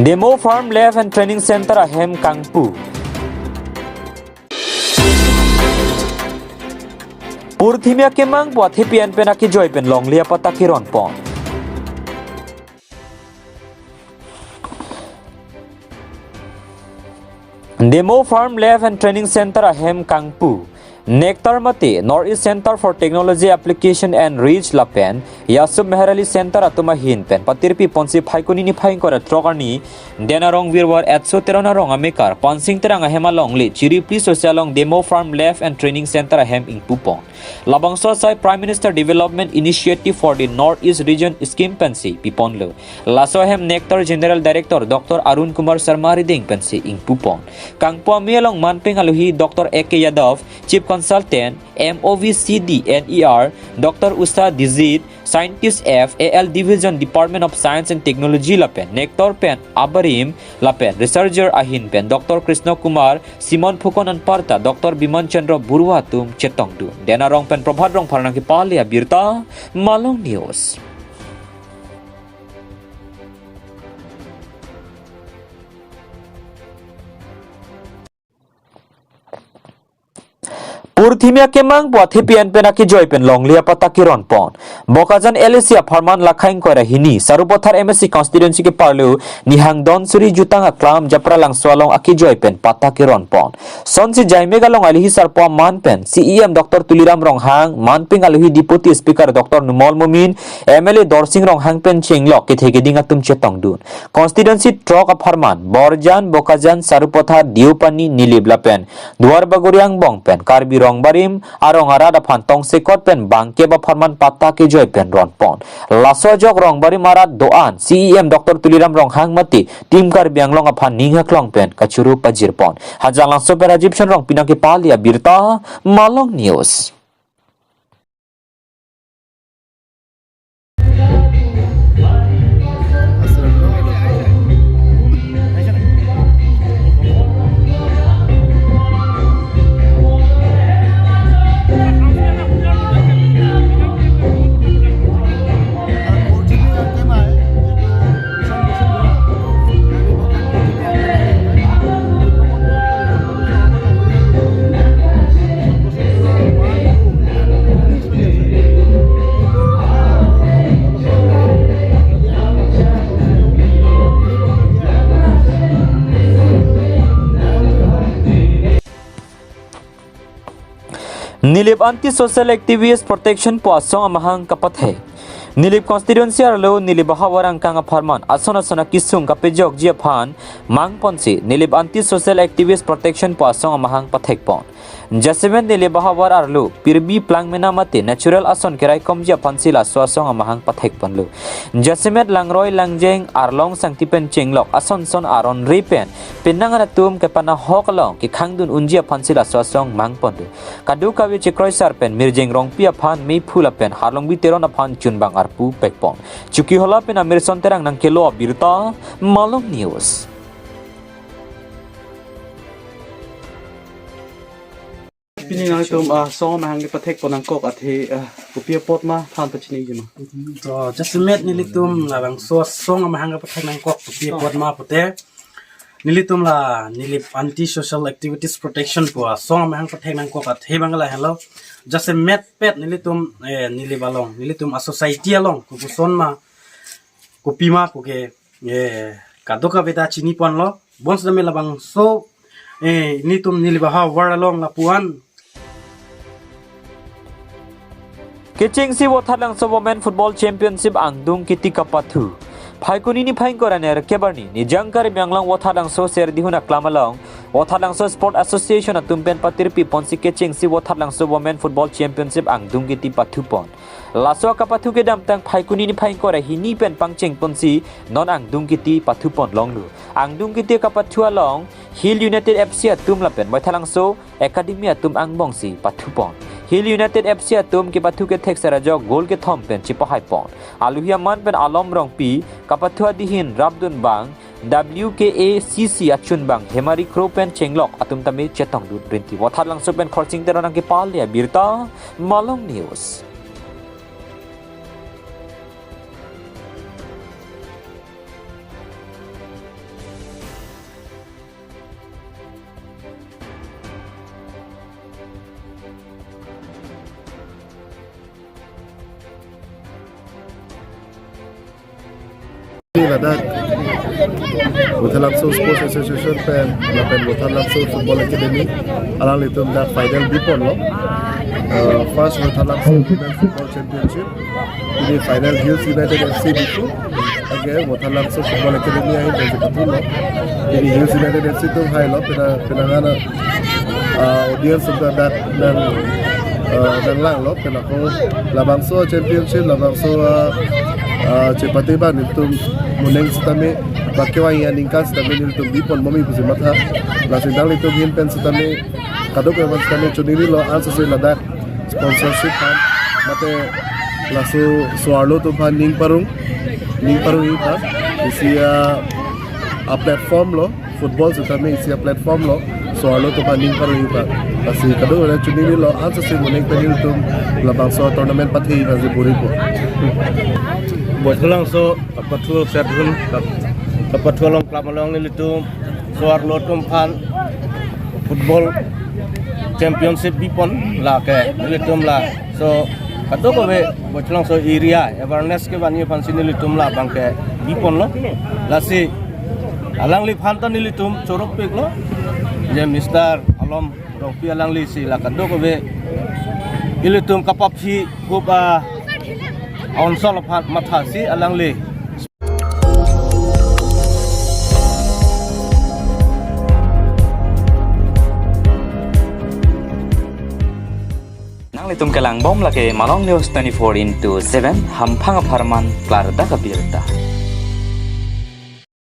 Demo Farm Lab and Training Center ahem Kangpu. Purthimia kemang buat hipian penaki joy pen long lia pataki ronpon. Demo Farm Lab and Training Center ahem Kangpu. Nectar Mate, Northeast Center for Technology Application and Reach Lapen, Yasub Meherali Center Atuma Hinpen, Patirpi Ponsi Paikuni Painkora Trogani, Denarong Virwar at Soteronarong Amekar, Ponsing Terang Ahema Longli, Chiri Please Osalong Demo Farm Lab and Training Center Ahem in Pupong. Labangso Sai Prime Minister Development Initiative for the Northeast Region Scheme Pensi, Piponlo. Lasohem Nectar General Director Dr. Arun Kumar Sarmari Ding Pensi in Pupong. Kangpo Mielong Manping Aluhi Dr. Eke Yadav, Chief Consultant, MOVCD NER, Dr. Usta Dizid, Scientist F, AL Division Department of Science and Technology Lapen, Nectar Pen, Abarim Lapen, Researcher Ahin Pen, Dr. Krishna Kumar, Simon Phukonan Parta, Dr. Biman Chandra Burwatum Chetongdu, Denarong Pen Prabhadrong Parnaki Pali Abirta, Malong News. Purthimia kemang buat hipian penaki joy pen long lia pataki ronpon. Bokajan Elysia Farman Lakhaing Kora Hini, Sarupothar MSC Constituency ke Parlu, Nihang Don Suri Jutang Aklam Japra Lang Swalong Aki joy pen pataki ronpon. Sonsi Jaime Galong Alihi Sarpo Man pen, CEM Dr. Tuliram Ronghang, Manping Aluhi Deputy Speaker Dr. Numol Mumin, MLA Dorsing Ronghang pen Chinglok ke Thegeding Atum Chetong Dun. Constituency Trok of Farman, Borjan, Bokajan, Sarupothar, Diupani, Nilibla pen, Duar Baguriang Bong pen, Karbi Rong Barim, Arong Arada Pantong Sekot pen Bangke ba Farman Pata ke joy pen ronpon. Laso jok Rong Barim Arat Doan, CEM Dr. Tuliram Ronghang Mati, Tim Karbiang Long Aphan Ninghak Long pen, Kachuru Pajirpon. Hajang lang so per Egyptian Rong Pinaki Pali Abirta, Malong News. Nilip Anti-Social Activist Protection po asong amahang kapathe. Nilip Constituency arlo nilip bahawarang kang aparman asona kisung kapejok jiaphan mangponsi nilip Anti-Social Activist Protection po asong amahang pathekpon. Jasemen nilip bahawar arlo pirbi plang menamate natural ason kirai kom jiaphan sila swasong amahang pathekpon lo. Jasemet langroy langjeng arlong sangtipen chenglok ason son aron ripen pinanganatum ke panah hokalong ki khangdun unjiaphan sila swasong mangpon lo. Kadu kawi chikroy sarpen mirjeng rong piaphan mei phulapen harlong biteron aphan chunbang arpu pekpon. Chuki hola pen amir sonterang nang kelo Abirta, Malong News. Pini nang tum song mahang ni patek ponang kok athi kupia pot ma than ta chini jima to just met ni litum la bang so song mahang patek nang kok kupia pot ma pote nilitum la nilip anti social activities protection ko song mahang patek nang kok athi bangla hello just met pet nilitum nilibalong nilitum a society along ku son ma kupima ku ke kadoka beta chini pon lo bons na me labang so nitum nilibaha war along la puan Keching si Wothalang so Women Football Championship angdung kiti kapathu. Phaikuni ni phaing koraner kebarni ni jangkar byanglang Wothalang so ser dihuna klamalong Wothalang so Sport Association atumpen patirpi ponsi keching si Wothalang so Women Football Championship angdung kiti pathu pon. Laso kapathu ke damtang phaikuni ni phaing kora hini pen pangcheng ponsi non angdung kiti pathu pon longlu. Angdung kiti kapathu along Hill United FC atum lapen Wothalang so Academy atum angbong si pathu pon. Hill United FC atum ki pathu ke thek sarajo gol ke thom pen chipahai pon. Aluhia man pen alom rong pi kapathu adihin rabdun bang WKACC achun bang hemari kro pen chenglok atum tami chetong dut brinti Wothalang so pen khorching teronang ke Pali Abirta, Malong News. Ladakh Wothalakso Sports Association pen lapen Wothalakso Football Academy alang litum dak final bipon lo first Wothalakso Women Football Championship ini final Hills United FC bisu again Wothalakso Football Academy ahin dari betul lo ini Hills United FC tu hai lo penangana audience sudah dat dan lang lo penako labangso championship labangso cepatiba nitum muneng stame bakewa yang ningkas stame nitum bipon momi busi matha lasindang nitum hinpen stame kadok evan stame chuniri lo ansase Ladakh sponsorship pan mate lasu suarlo tu pan ning parung ita isi a platform lo football stame isi a platform lo suarlo tu pan ning parung ita lasi kadok evan chuniri lo ansase muneng penil tum labangso tournament pathi nasi buripo buat kelang so patul serhun patul long klub Malong ni litum suar lotum pan football championship bipon la ke litum la so kato ko be buat kelang so area awareness ke bani pan sini litum la bang ke bipon lo la si alang li pan tan litum corok pek lo je Mr. Alom ropi alang li si la kato ko be ilitum kapap si kuba on solo pat matasi alang le nang litum kelang bom lake Malong News 24/7 hampang aparman Abirta.